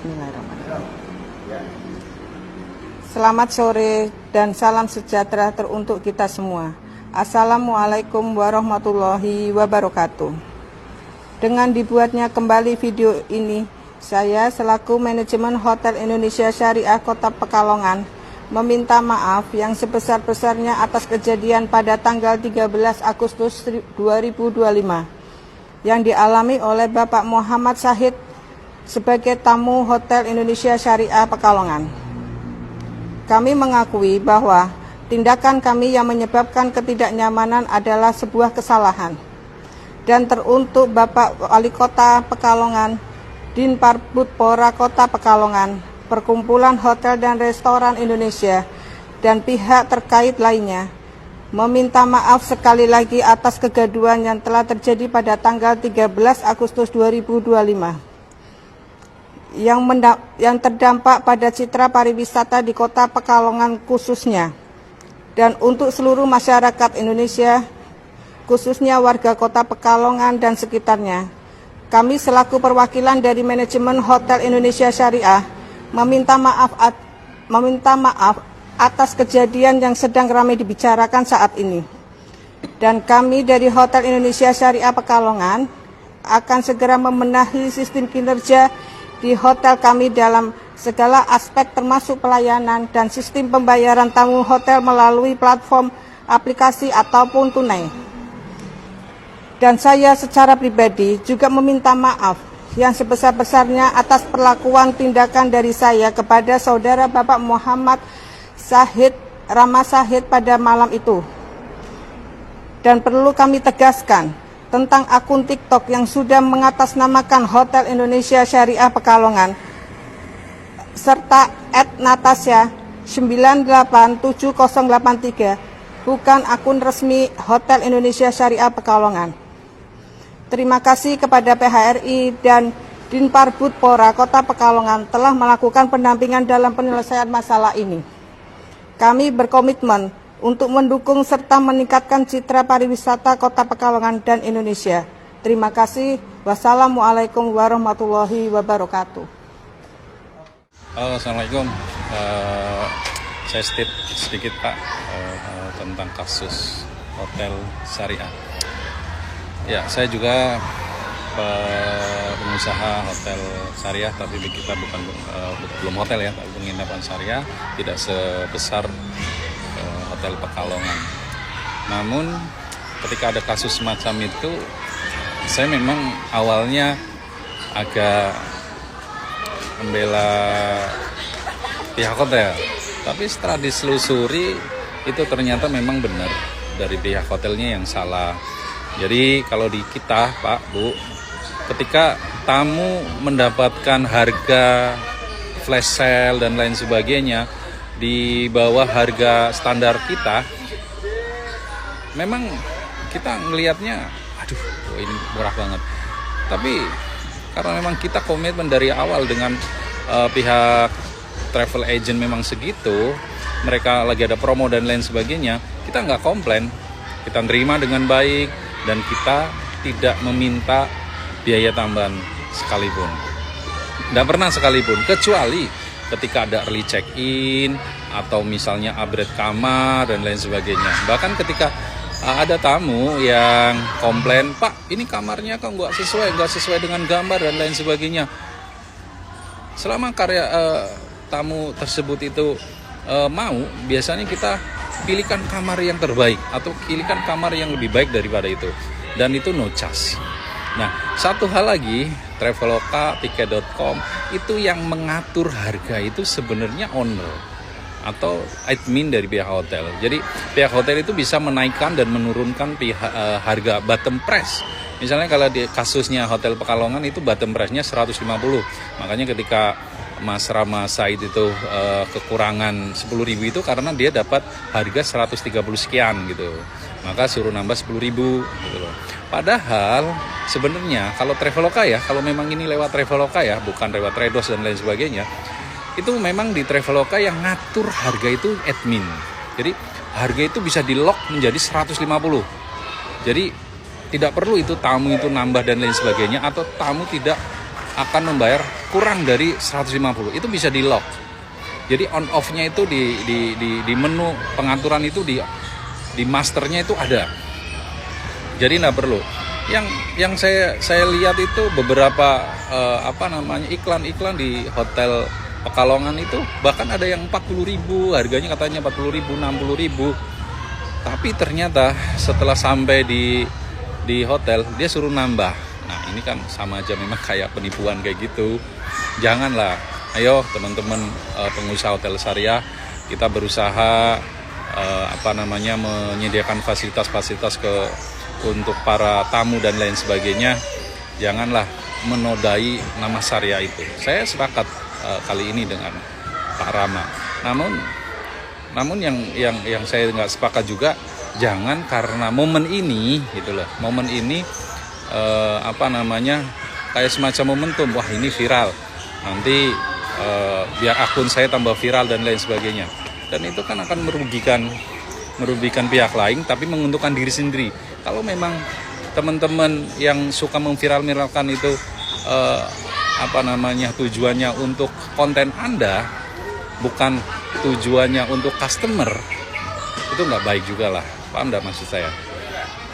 Bismillahirrahmanirrahim. Selamat sore dan salam sejahtera teruntuk kita semua. Assalamualaikum warahmatullahi wabarakatuh. Dengan dibuatnya kembali video ini, saya selaku manajemen Hotel Indonesia Syariah Kota Pekalongan meminta maaf yang sebesar-besarnya atas kejadian pada tanggal 13 Agustus 2025 yang dialami oleh Bapak Muhammad Syahid sebagai tamu Hotel Indonesia Syariah Pekalongan. Kami mengakui bahwa tindakan kami yang menyebabkan ketidaknyamanan adalah sebuah kesalahan. Dan teruntuk Bapak Wali Kota Pekalongan, Dinparbudpora Kota Pekalongan, Perkumpulan Hotel dan Restoran Indonesia, dan pihak terkait lainnya, meminta maaf sekali lagi atas kegaduhan yang telah terjadi pada tanggal 13 Agustus 2025. Yang terdampak pada citra pariwisata di Kota Pekalongan khususnya, dan untuk seluruh masyarakat Indonesia, khususnya warga Kota Pekalongan dan sekitarnya. Kami selaku perwakilan dari manajemen Hotel Indonesia Syariah meminta maaf atas kejadian yang sedang ramai dibicarakan saat ini. Dan kami dari Hotel Indonesia Syariah Pekalongan akan segera membenahi sistem kinerja di hotel kami dalam segala aspek termasuk pelayanan dan sistem pembayaran tamu hotel melalui platform aplikasi ataupun tunai. Dan saya secara pribadi juga meminta maaf yang sebesar-besarnya atas perlakuan tindakan dari saya kepada saudara Bapak Muhammad Syahid Rama Syahid pada malam itu. Dan perlu kami tegaskan tentang akun TikTok yang sudah mengatasnamakan Hotel Indonesia Syariah Pekalongan serta @natasha 987083 bukan akun resmi Hotel Indonesia Syariah Pekalongan. Terima kasih kepada PHRI dan Dinparbudpora Kota Pekalongan telah melakukan pendampingan dalam penyelesaian masalah ini. Kami berkomitmen untuk mendukung serta meningkatkan citra pariwisata Kota Pekalongan dan Indonesia. Terima kasih. Wassalamualaikum warahmatullahi wabarakatuh. Halo, Assalamualaikum. Saya sedikit Pak tentang kasus Hotel Syariah. Ya, saya juga pengusaha hotel syariah, tapi kita belum hotel ya, tapi penginapan syariah, tidak sebesar Hotel Pekalongan. Namun ketika ada kasus semacam itu, saya memang awalnya agak membela pihak hotel, tapi setelah diselusuri itu ternyata memang benar dari pihak hotelnya yang salah. Jadi kalau di kita Pak Bu, ketika tamu mendapatkan harga flash sale dan lain sebagainya di bawah harga standar kita, memang kita ngelihatnya aduh ini murah banget. Tapi karena memang kita komitmen dari awal dengan pihak travel agent memang segitu, mereka lagi ada promo dan lain sebagainya, kita nggak komplain, kita terima dengan baik dan kita tidak meminta biaya tambahan sekalipun. Nggak pernah sekalipun, kecuali ketika ada early check-in atau misalnya upgrade kamar dan lain sebagainya. Bahkan ketika ada tamu yang komplain, Pak ini kamarnya kok nggak sesuai dengan gambar dan lain sebagainya. Selama tamu tersebut itu mau, biasanya kita pilihkan kamar yang terbaik atau pilihkan kamar yang lebih baik daripada itu, dan itu no charge. Nah, satu hal lagi, Traveloka, Tiket.com itu yang mengatur harga itu sebenarnya owner atau admin dari pihak hotel. Jadi pihak hotel itu bisa menaikkan dan menurunkan harga bottom price. Misalnya kalau di kasusnya Hotel Pekalongan itu bottom price-nya 150. Makanya ketika Mas Rama Said itu kekurangan 10.000 itu karena dia dapat harga 130 sekian gitu. Maka suruh nambah 10.000 gitu loh. Padahal sebenarnya kalau Traveloka ya, kalau memang ini lewat Traveloka ya, bukan lewat Redos dan lain sebagainya, itu memang di Traveloka yang ngatur harga itu admin. Jadi harga itu bisa di lock menjadi 150. Jadi tidak perlu itu tamu itu nambah dan lain sebagainya, atau tamu tidak akan membayar kurang dari 150. Itu bisa di lock. Jadi on off-nya itu di menu pengaturan itu di masternya itu ada. Jadi nggak perlu. Yang saya lihat itu beberapa iklan-iklan di hotel Pekalongan itu bahkan ada yang 40.000, harganya katanya 40.000, 60.000. Tapi ternyata setelah sampai di hotel dia suruh nambah. Nah, ini kan sama aja memang kayak penipuan kayak gitu. Janganlah. Ayo teman-teman pengusaha hotel syariah, kita berusaha menyediakan fasilitas-fasilitas untuk para tamu dan lain sebagainya. Janganlah menodai nama syariah itu. Saya sepakat kali ini dengan Pak Rama. Namun yang saya nggak sepakat juga, jangan karena momen ini gitu loh. Momen ini kayak semacam momentum. Wah, ini viral. Nanti biar akun saya tambah viral dan lain sebagainya. Dan itu kan akan merugikan pihak lain tapi menguntungkan diri sendiri. Kalau memang teman-teman yang suka memviralkan itu tujuannya untuk konten Anda, bukan tujuannya untuk customer, itu nggak baik juga lah. Paham nggak maksud saya?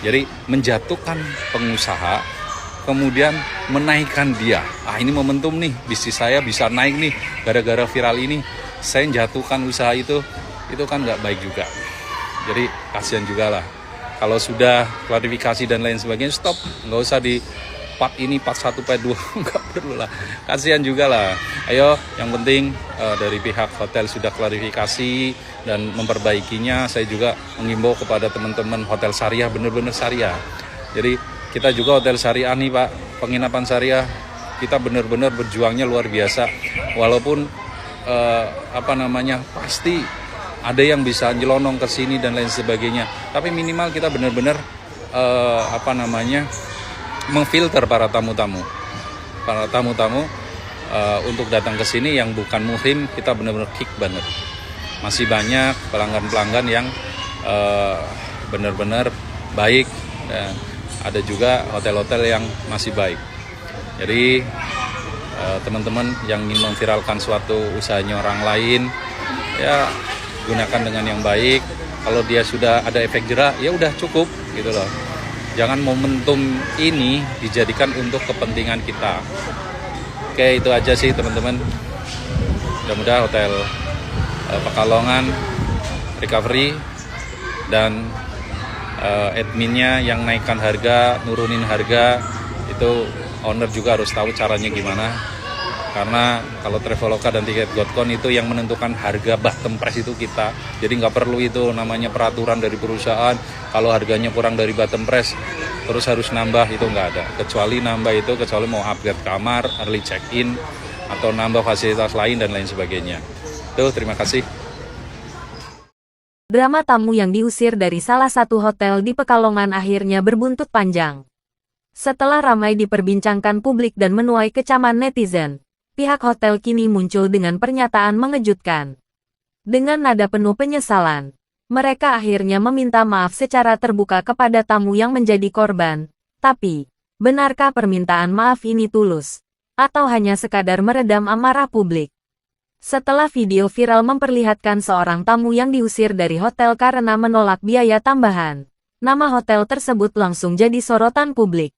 Jadi menjatuhkan pengusaha, kemudian menaikkan dia. Ini momentum nih, bisnis saya bisa naik nih gara-gara viral ini. Saya jatuhkan usaha itu kan nggak baik juga. Jadi kasihan juga lah. Kalau sudah klarifikasi dan lain sebagainya, stop. Nggak usah di part ini, part 1, part 2, nggak perlu lah. Kasihan juga lah. Ayo, yang penting dari pihak hotel sudah klarifikasi dan memperbaikinya. Saya juga mengimbau kepada teman-teman hotel syariah, benar-benar syariah. Jadi kita juga hotel syariah nih Pak, penginapan syariah, kita benar-benar berjuangnya luar biasa. Walaupun pasti ada yang bisa nyelonong ke sini dan lain sebagainya. Tapi minimal kita benar-benar memfilter para tamu-tamu untuk datang ke sini yang bukan muhrim. Kita benar-benar kick banget. Masih banyak pelanggan-pelanggan yang benar-benar baik, dan ada juga hotel-hotel yang masih baik. Jadi teman-teman yang ingin memviralkan suatu usahanya orang lain, ya gunakan dengan yang baik. Kalau dia sudah ada efek jera, ya udah cukup gitu loh. Jangan momentum ini dijadikan untuk kepentingan kita. Oke, itu aja sih teman-teman. Mudah-mudahan hotel Pekalongan recovery, dan adminnya yang naikkan harga, nurunin harga, itu owner juga harus tahu caranya gimana. Karena kalau Traveloka dan Tiket.com itu yang menentukan harga bottom price itu kita. Jadi nggak perlu itu namanya peraturan dari perusahaan. Kalau harganya kurang dari bottom price terus harus nambah, itu nggak ada. Kecuali nambah itu kecuali mau upgrade kamar, early check-in, atau nambah fasilitas lain dan lain sebagainya. Tuh, terima kasih. Drama tamu yang diusir dari salah satu hotel di Pekalongan akhirnya berbuntut panjang. Setelah ramai diperbincangkan publik dan menuai kecaman netizen, pihak hotel kini muncul dengan pernyataan mengejutkan. Dengan nada penuh penyesalan, mereka akhirnya meminta maaf secara terbuka kepada tamu yang menjadi korban. Tapi, benarkah permintaan maaf ini tulus? Atau hanya sekadar meredam amarah publik? Setelah video viral memperlihatkan seorang tamu yang diusir dari hotel karena menolak biaya tambahan, nama hotel tersebut langsung jadi sorotan publik.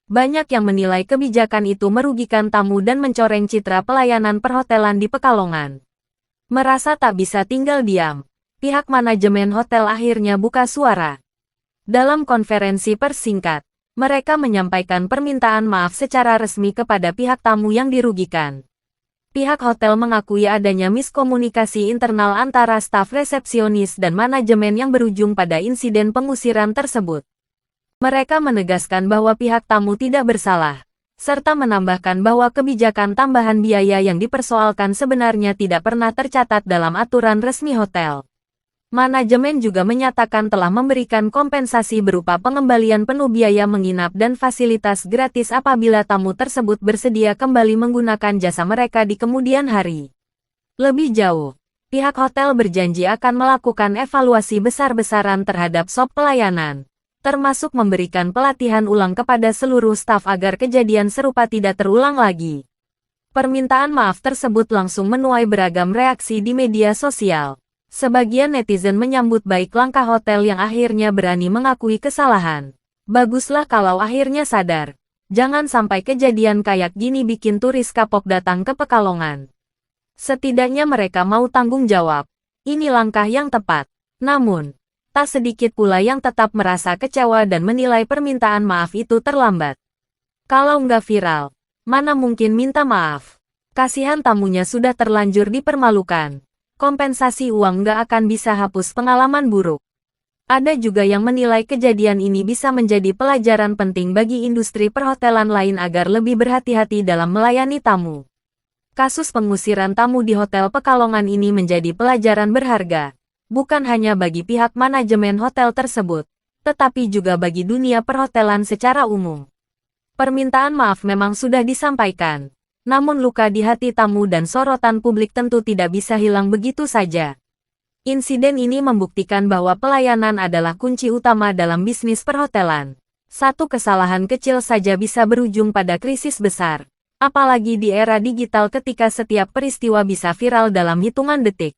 Banyak yang menilai kebijakan itu merugikan tamu dan mencoreng citra pelayanan perhotelan di Pekalongan. Merasa tak bisa tinggal diam, pihak manajemen hotel akhirnya buka suara. Dalam konferensi pers singkat, mereka menyampaikan permintaan maaf secara resmi kepada pihak tamu yang dirugikan. Pihak hotel mengakui adanya miskomunikasi internal antara staf resepsionis dan manajemen yang berujung pada insiden pengusiran tersebut. Mereka menegaskan bahwa pihak tamu tidak bersalah, serta menambahkan bahwa kebijakan tambahan biaya yang dipersoalkan sebenarnya tidak pernah tercatat dalam aturan resmi hotel. Manajemen juga menyatakan telah memberikan kompensasi berupa pengembalian penuh biaya menginap dan fasilitas gratis apabila tamu tersebut bersedia kembali menggunakan jasa mereka di kemudian hari. Lebih jauh, pihak hotel berjanji akan melakukan evaluasi besar-besaran terhadap SOP pelayanan. termasuk memberikan pelatihan ulang kepada seluruh staf agar kejadian serupa tidak terulang lagi. Permintaan maaf tersebut langsung menuai beragam reaksi di media sosial. Sebagian netizen menyambut baik langkah hotel yang akhirnya berani mengakui kesalahan. Baguslah kalau akhirnya sadar. Jangan sampai kejadian kayak gini bikin turis kapok datang ke Pekalongan. Setidaknya mereka mau tanggung jawab. Ini langkah yang tepat. Namun, tak sedikit pula yang tetap merasa kecewa dan menilai permintaan maaf itu terlambat. Kalau nggak viral, mana mungkin minta maaf? Kasihan tamunya sudah terlanjur dipermalukan. Kompensasi uang nggak akan bisa hapus pengalaman buruk. Ada juga yang menilai kejadian ini bisa menjadi pelajaran penting bagi industri perhotelan lain agar lebih berhati-hati dalam melayani tamu. Kasus pengusiran tamu di Hotel Pekalongan ini menjadi pelajaran berharga. Bukan hanya bagi pihak manajemen hotel tersebut, tetapi juga bagi dunia perhotelan secara umum. Permintaan maaf memang sudah disampaikan, namun luka di hati tamu dan sorotan publik tentu tidak bisa hilang begitu saja. Insiden ini membuktikan bahwa pelayanan adalah kunci utama dalam bisnis perhotelan. Satu kesalahan kecil saja bisa berujung pada krisis besar, apalagi di era digital ketika setiap peristiwa bisa viral dalam hitungan detik.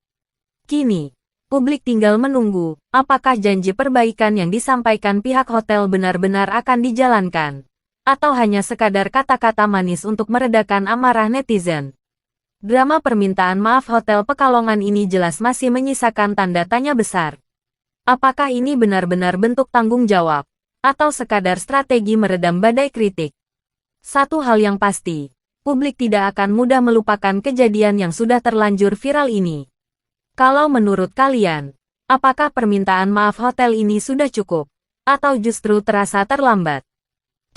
Kini, publik tinggal menunggu, apakah janji perbaikan yang disampaikan pihak hotel benar-benar akan dijalankan, atau hanya sekadar kata-kata manis untuk meredakan amarah netizen. Drama permintaan maaf Hotel Pekalongan ini jelas masih menyisakan tanda tanya besar. Apakah ini benar-benar bentuk tanggung jawab, atau sekadar strategi meredam badai kritik? Satu hal yang pasti, publik tidak akan mudah melupakan kejadian yang sudah terlanjur viral ini. Kalau menurut kalian, apakah permintaan maaf hotel ini sudah cukup? Atau justru terasa terlambat?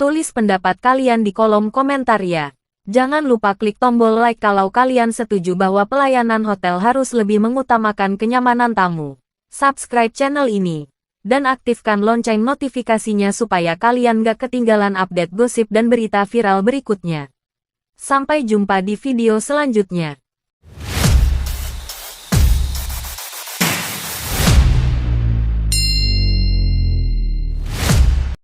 Tulis pendapat kalian di kolom komentar ya. Jangan lupa klik tombol like kalau kalian setuju bahwa pelayanan hotel harus lebih mengutamakan kenyamanan tamu. Subscribe channel ini. Dan aktifkan lonceng notifikasinya supaya kalian gak ketinggalan update gosip dan berita viral berikutnya. Sampai jumpa di video selanjutnya.